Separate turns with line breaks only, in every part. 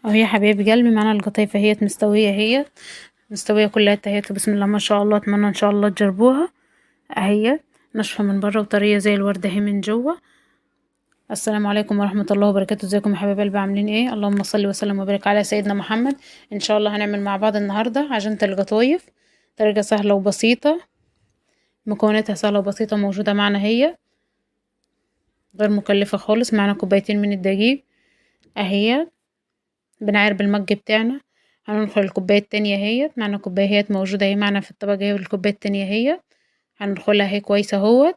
اهو يا حبايب قلبي، معانا القطايفة اهي مستوية، هي مستوية كلها اهي. بسم الله ما شاء الله، اتمنى ان شاء الله تجربوها. اهي ناشفة من بره وطرية زي الوردة اهي من جوه. السلام عليكم ورحمة الله وبركاته. ازيكم يا حبايب قلبي، عاملين ايه؟ اللهم صل وسلم وبارك على سيدنا محمد. ان شاء الله هنعمل مع بعض النهاردة عجينة القطايف، طريقة سهلة وبسيطة، مكوناتها سهلة وبسيطة، موجودة معنا هي، غير مكلفة خالص. معنا كوبايتين من الدقيق اهي، بنعاير بالمج بتاعنا. هندخل الكوباية التانية اهيت، معنا كوبايات موجودة اهي معنا في الطبق اهي، والكوباية التانية اهي هندخلها اهي كويس اهوت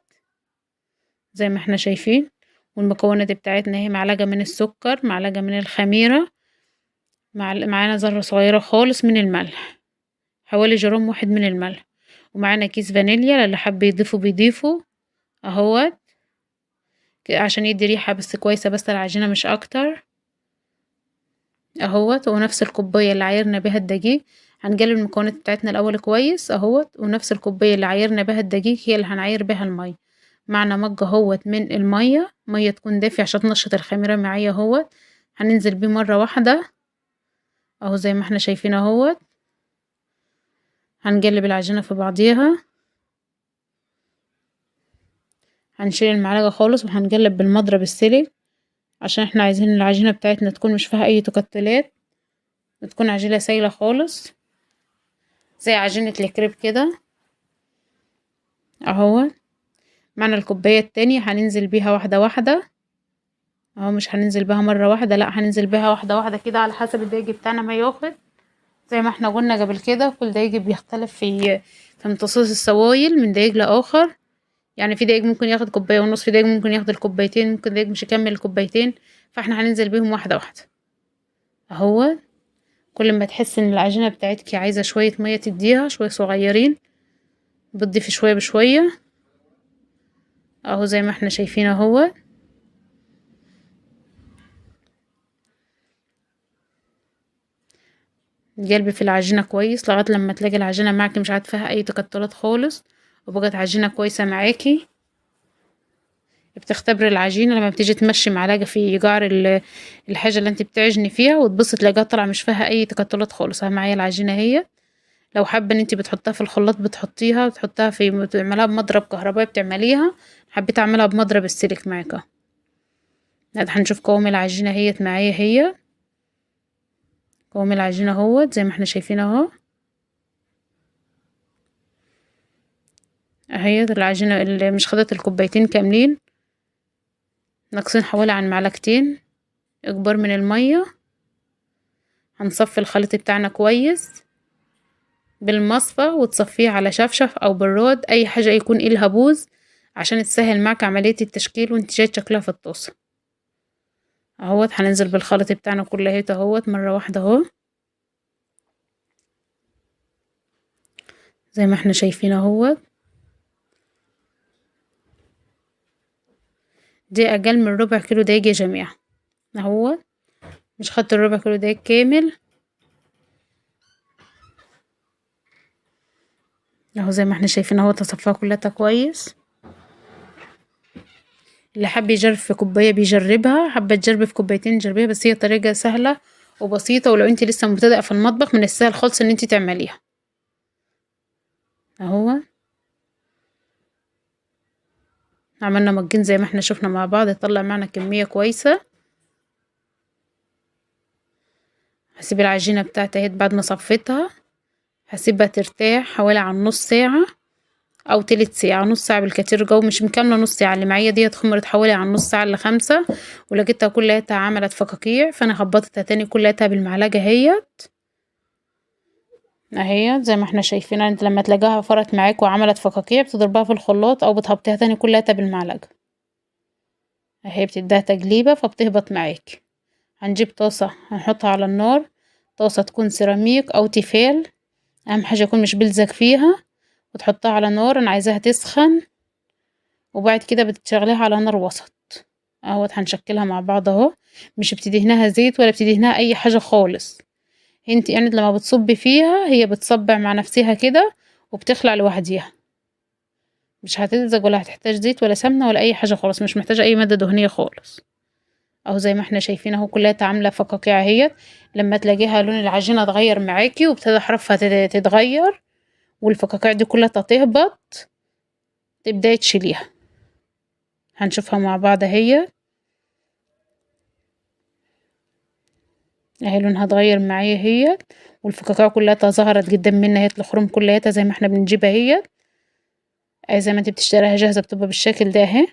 زي ما احنا شايفين. والمكونات بتاعتنا اهي معلقة من السكر، معلقة من الخميرة، معانا ذرة صغيرة خالص من الملح، حوالي جرام واحد من الملح، ومعانا كيس فانيليا للي حب يضيفه بيضيفه اهوت عشان يدي ريحة بس كويسة، بس العجينة مش اكتر اهوت. ونفس الكوباية اللي عايرنا بها الدقيق هنقلب المكونات بتاعتنا الاول كويس اهوت، ونفس الكوباية اللي عايرنا بها الدقيق هي اللي هنعاير بها المية. معنا مج اهوت من المية، مية تكون دافية عشان تنشط الخميرة معايا اهوت. هننزل بيه مرة واحدة اهو زي ما احنا شايفين اهوت. هنقلب العجينة في بعضيها، هنشيل المعلقة خالص وهنقلب بالمضرب السلك عشان احنا عايزين العجينة بتاعتنا تكون مش فيها اي تكتلات، تكون عجينة سايلة خالص زي عجينة الكريب كده اهو. معنا الكوباية التانية هننزل بيها واحدة واحدة اهو، مش هننزل بيها مرة واحدة، لا هننزل بيها واحدة واحدة كده على حسب الدقيق بتاعنا ما ياخد. زي ما احنا قلنا قبل كده، كل دقيق بيختلف في امتصاص السوائل من دقيق لآخر. يعني في دقيق ممكن ياخد كوباية ونص، في دقيق ممكن ياخد الكوبايتين، ممكن دقيق مش يكمل الكوبايتين. فاحنا هننزل بيهم واحدة واحدة اهو. كل ما تحس ان العجينة بتاعتك عايزة شوية مية تديها شوية صغيرين، بتضيفي شوية بشوية اهو زي ما احنا شايفين اهو. قلبي في العجينة كويس لغاية لما تلاقي العجينة معاكي مش عاد فيها اي تكتلات خالص، وبقت عجينة كويسة معاكي. بتختبري العجينة لما بتيجي تمشي معلقة في جعر الحاجة اللي انت بتعجني فيها، وتبصي تلاقيها طالعة مش فيها اي تكتلات خالص. اهي معايا العجينة هي. لو حابة ان انت بتحطها في الخلاط بتحطيها، بتحطها بتعملها بمضرب كهربائي بتعمليها، حبيت اعملها بمضرب السلك معاكا. هنشوف قوام العجينة هي معايا هي، قوام العجينة اهوت زي ما احنا شايفين اهو. اهي العجينة اللي مش خدت الكوبايتين كاملين، ناقصين حوالي عن معلقتين اكبر من المية. هنصفي الخليط بتاعنا كويس بالمصفى، وتصفيه على شفشف او براد، اي حاجة يكون إلها بوز عشان تسهل معك عملية التشكيل وانت جاي تشكلها في الطاسة اهوت. هننزل بالخليط بتاعنا كله اهيت اهوت مرة واحدة اهو زي ما احنا شايفين اهوت. دي اقل من ربع كيلو دقيق يا جماعة اهوت، مش خدت الربع كيلو دقيق كامل اهو زي ما احنا شايفين اهو. تصفيها كلها كويس. اللي حب يجرب في كوباية بيجربها، حابة تجربي في كوبايتين جربيها، بس هي طريقة سهلة وبسيطة، ولو انت لسه مبتدئة في المطبخ من السهل خالص ان انت تعمليها اهو. عملنا مجين زي ما احنا شفنا مع بعض، يطلع معنا كمية كويسة. هسيب العجينة بتاعتي اهي بعد ما صفيتها، هسيبها ترتاح حوالي عن نص ساعة او تلت ساعة، نص ساعة بالكتير جو، مش مكملة نص ساعة. اللي معايا ديت خمرت حوالي عن نص ساعة ل5، ولقيتها كلها عملت فقاقيع، فانا خبطتها تاني كلها بالمعلقة اهيت اهي زي ما احنا شايفين. انت لما تلاقيها فرت معاك وعملت فقاقيع بتضربها في الخلاط او بتهبطيها تاني كلها بالمعلقة اهي، بتديها تقليبة فبتهبط معاك. هنجيب طاسة هنحطها على النار، طاسة تكون سيراميك او تيفال، اهم حاجة يكون مش بلزق فيها، وتحطها على نار انا عايزاها تسخن، وبعد كده بتشغليها على نار وسط اهوت. هنشكلها مع بعض اهو، مش بتدهنها زيت ولا بتدهنها اي حاجة خالص. انت يعني لما بتصبي فيها هي بتصبع مع نفسها كده وبتخلع لوحديها، مش هتلزق ولا هتحتاج زيت ولا سمنة ولا اي حاجة خالص، مش محتاجة اي مادة دهنية خالص اهو زي ما احنا شايفين اهو كلها عامله فقاقيع اهيت. لما تلاقيها لون العجينه اتغير معاكي وابتدى حرفها تتغير والفقاقيع دي كلها تهبط، تبداي تشيليها. هنشوفها مع بعض اهي. اهي لونها اتغير معايا اهي، والفقاقيع كلها ظهرت قدام منها اهي، الخروم كلها زي ما احنا بنجيبها اهي. اهي زي ما انت بتشتريها جاهزه بتبقى بالشكل ده اهي.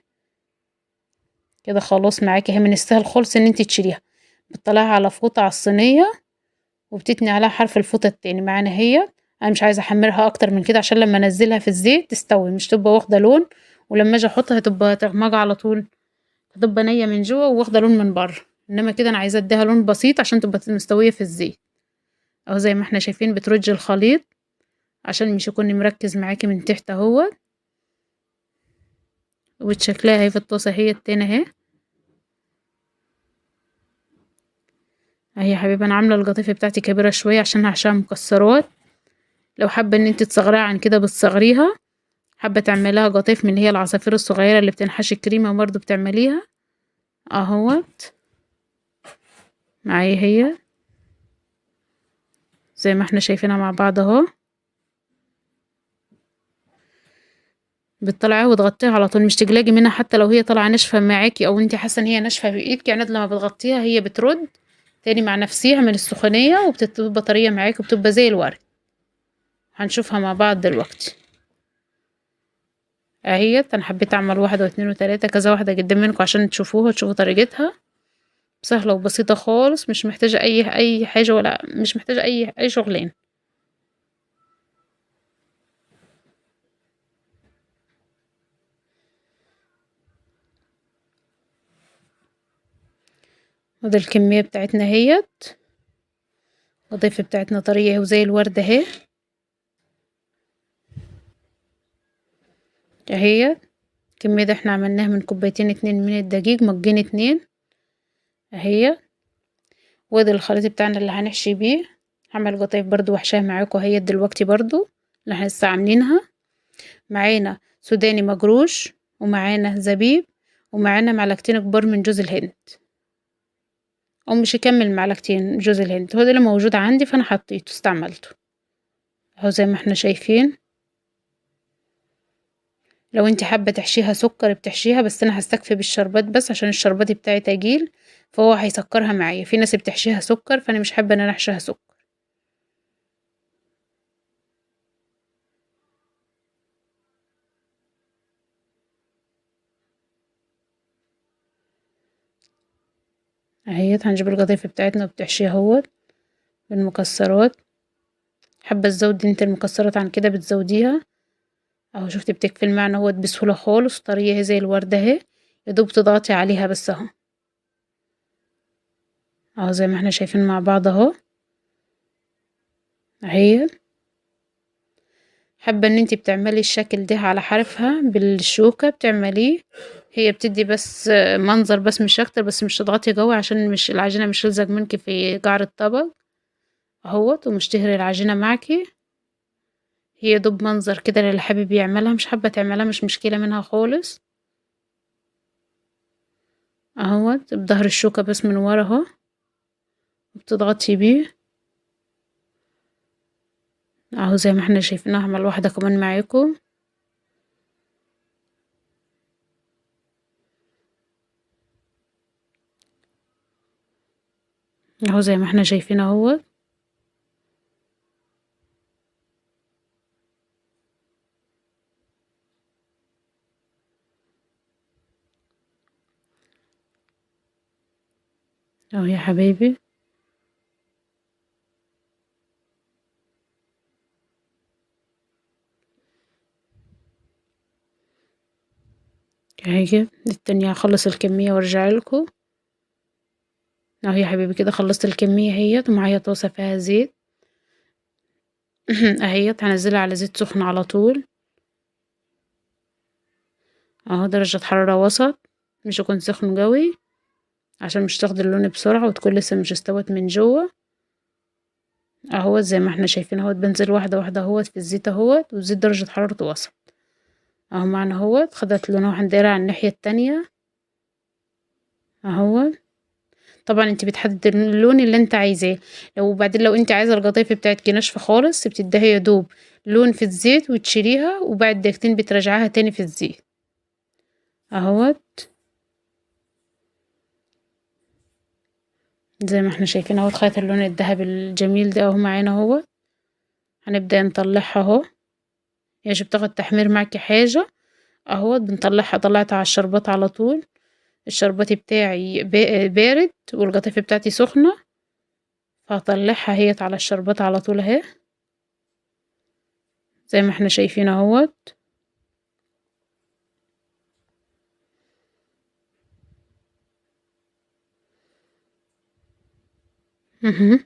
كده خلاص معاكي اهي، من السهل خالص ان انت تشيليها. بتطلعها على فوطه على الصينيه وبتتني عليها حرف الفوطه التاني معانا اهي. انا مش عايزه احمرها اكتر من كده عشان لما انزلها في الزيت تستوي، مش تبقى واخده لون، ولما اجي احطها تبقى تغمق على طول، تبقى نيه من جوه واخده لون من بره. انما كده انا عايزه اديها لون بسيط عشان تبقى مستويه في الزيت. اهو زي ما احنا شايفين بترج الخليط عشان مش يكون مركز معاكي من تحت اهو. وبتشكلها اهي في الطاسه هي التاني اهي. اهي يا حبيبه انا عامله القطيفه بتاعتي كبيره شويه عشان هحشيها مكسرات. لو حابه ان انت تصغريها عن كده بتصغريها، حابه تعمليها قطيف من اللي هي العصافير الصغيره اللي بتنحشي الكريمه برضو بتعمليها. اهوت معايا هي زي ما احنا شايفينها مع بعض اهو. بتطلعيها وتغطيها على طول، مش تقلقي منها حتى لو هي طالعه ناشفه معاكي او انت حاسه ان هي ناشفه بايدك، يعني لما بتغطيها هي بترد تاني مع نفسيها من السخونيه وبتبقى طريه معاكي وبتبقى زي الورد. هنشوفها مع بعض دلوقتي اهيت. انا حبيت اعمل واحده واتنين وتلاته كذا واحده قدام منكم عشان تشوفوها تشوفوا طريقتها. سهله وبسيطه خالص، مش محتاجه اي حاجه، ولا مش محتاجه اي شغلين. وده الكميه بتاعتنا اهيت. الوظيفه بتاعتنا طريه وزي الورد اهي. اهي الكميه ده احنا عملناها من كوبايتين اتنين من الدقيق، مجين اتنين اهي. وده الخليط بتاعنا اللي هنحشي بيه. هعمل قطيف برضو وحشاها معاكم اهي دلوقتي برضو اللي احنا لسه عاملينها. معانا سوداني مجروش، ومعانا زبيب، ومعانا معلقتين كبار من جوز الهند، او مش يكمل معلقتين جوز الهند، هو ده اللي موجود عندي فانا حطيته استعملته. اهو زي ما احنا شايفين. لو انت حابة تحشيها سكر بتحشيها، بس انا هستكفي بالشربات بس عشان الشربات بتاعي تقيل فهو هيسكرها معايا. في ناس بتحشيها سكر فانا مش حابة ان انا احشيها سكر. اهيت هنجيب القطيفة بتاعتنا وبتحشيها اهوت بالمكسرات. حابة تزودي انت المكسرات عن كده بتزوديها. اهو شفتي بتكفي المعنى اهوت بسهولة خالص، طرية اهي زي الوردة اهي، يدوب تضغطي عليها بس اهو. اهو زي ما احنا شايفين مع بعض اهو. اهي حابة ان انتي بتعملي الشكل ده على حرفها بالشوكة بتعمليه، هي بتدي بس منظر بس مش اكتر، بس مش تضغطي قوي عشان مش العجينة مش تلزق منك في قعر الطبق اهوت، ومش تهري العجينة معاكي. هي دوب منظر كده للي حابب يعملها، مش حابة تعملها مش مشكلة منها خالص. اهوت بظهر الشوكة بس من ورا اهو بتضغطي بيه. اهو زي ما احنا شايفين هعمل واحدة كمان معاكم. اهو زي ما احنا شايفين اهوت. اهو يا حبايبي. اهي التانية هخلص الكمية وارجع لكم. اهو يا حبيبي كده خلصت الكمية اهيت، ومعايا طاسة فيها زيت. اهيت هنزلها على زيت سخن على طول. اهو درجة حرارة وسط، مش يكون سخن قوي عشان مش تاخد اللون بسرعة وتكون لسه مش استوت من جوه. اهوت زي ما احنا شايفين اهوت بنزل واحدة واحدة اهوت في الزيت اهوت، والزيت درجة حرارته وسط. اهو معنا اهوت خدت لونها، هنديرها على الناحية التانية اهوت. طبعا انت بتحددي اللون اللي انت عايزاه. وبعدين لو انت عايزة القطايف بتاعتك ناشفة خالص بتديها يا دوب لون في الزيت وتشيليها، وبعد دقيقتين بترجعيها تاني في الزيت اهوت. زي ما احنا شايفين اهوت، خدت اللون الذهبي الجميل ده اهو معانا اهوت. هنبدأ نطلعها اهو، هي مش بتاخد تحمير معاكي حاجة اهوت. بنطلعها، طلعتها على الشربات على طول. الشربات بتاعي بارد والقطيفة بتاعتي سخنة، فهطلعها هيت على الشربات على طول اهي زي ما احنا شايفين اهوت. مهم.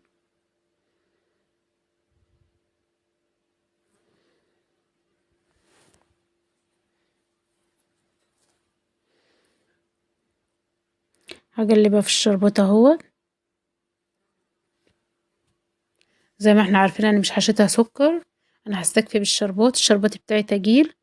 هقلبها في الشربات اهوت. زي ما احنا عارفين انا مش حشيتها سكر، انا هستكفي بالشربات. الشربات بتاعي تقيل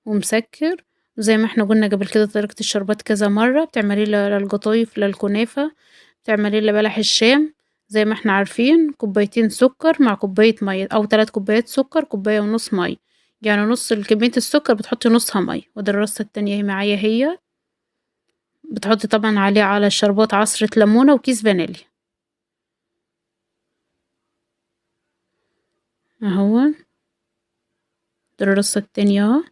ومسكر، وزي ما احنا قلنا قبل كده طريقة الشربات كذا مرة. بتعملي للقطايف للكنافة، بتعملي لبلح الشام. زي ما احنا عارفين كوبايتين سكر مع كوباية مية، او 3 كوبايات سكر كوباية ونص مية، يعني نص كمية السكر بتحطي نصها مية. وده الرصة التانية هي معايا هي. بتحطي طبعا عليه على الشربات عصرة ليمونة وكيس فانيليا اهو. ده الرصة التانية اهو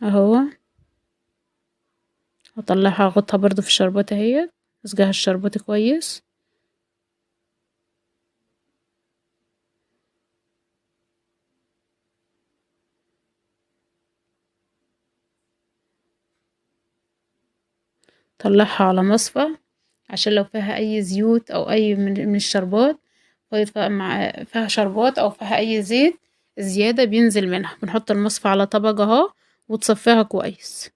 اهو. هطلعها اغطها برضو في الشربات اهي، اسقيها الشربات كويس. طلعها على مصفى عشان لو فيها اي زيوت او اي من الشربات، مع فيها شربات او فيها اي زيت زيادة بينزل منها. بنحط المصفى على طبق اهو وتصفيها كويس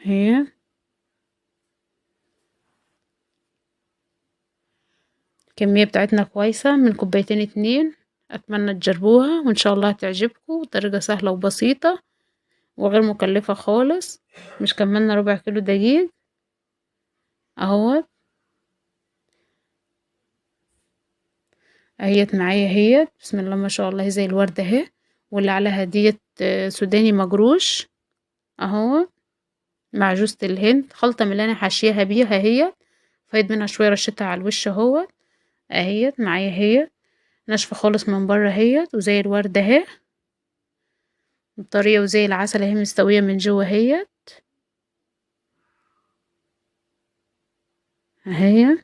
هي. الكمية بتاعتنا كويسة من كوبايتين 2. اتمنى تجربوها وان شاء الله هتعجبكم. طريقة سهلة وبسيطة وغير مكلفة خالص. مش كملنا ربع كيلو دقيق اهو. اهيت معايا هي بسم الله ما شاء الله، هي زي الوردة اهي. واللي عليها ديت سوداني مجروش اهو، مع جوزة الهند، خلطة من اللي انا حاشيها بيها هي. فايد منها شوية رشتها على الوش اهو. اهيت معايا هي ناشفة خالص من بره هي، وزي الوردة اهي طرية، وزي العسل اهي مستوية من جوه هي اهي.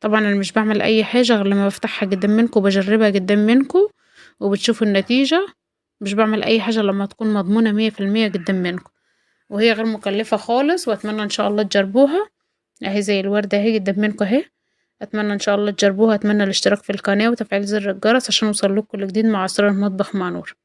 طبعا انا مش بعمل اي حاجة غير لما بفتحها قدام منكم وبجربها قدام منكم وبتشوفوا النتيجة. مش بعمل اي حاجة لما تكون مضمونة 100% قدام منكم، وهي غير مكلفة خالص. واتمنى ان شاء الله تجربوها. اهي زي الوردة اهي قدام منكم اهي. اتمنى ان شاء الله تجربوها. اتمنى الاشتراك في القناة وتفعيل زر الجرس عشان يوصلكوا كل جديد مع اسرار المطبخ مع نور.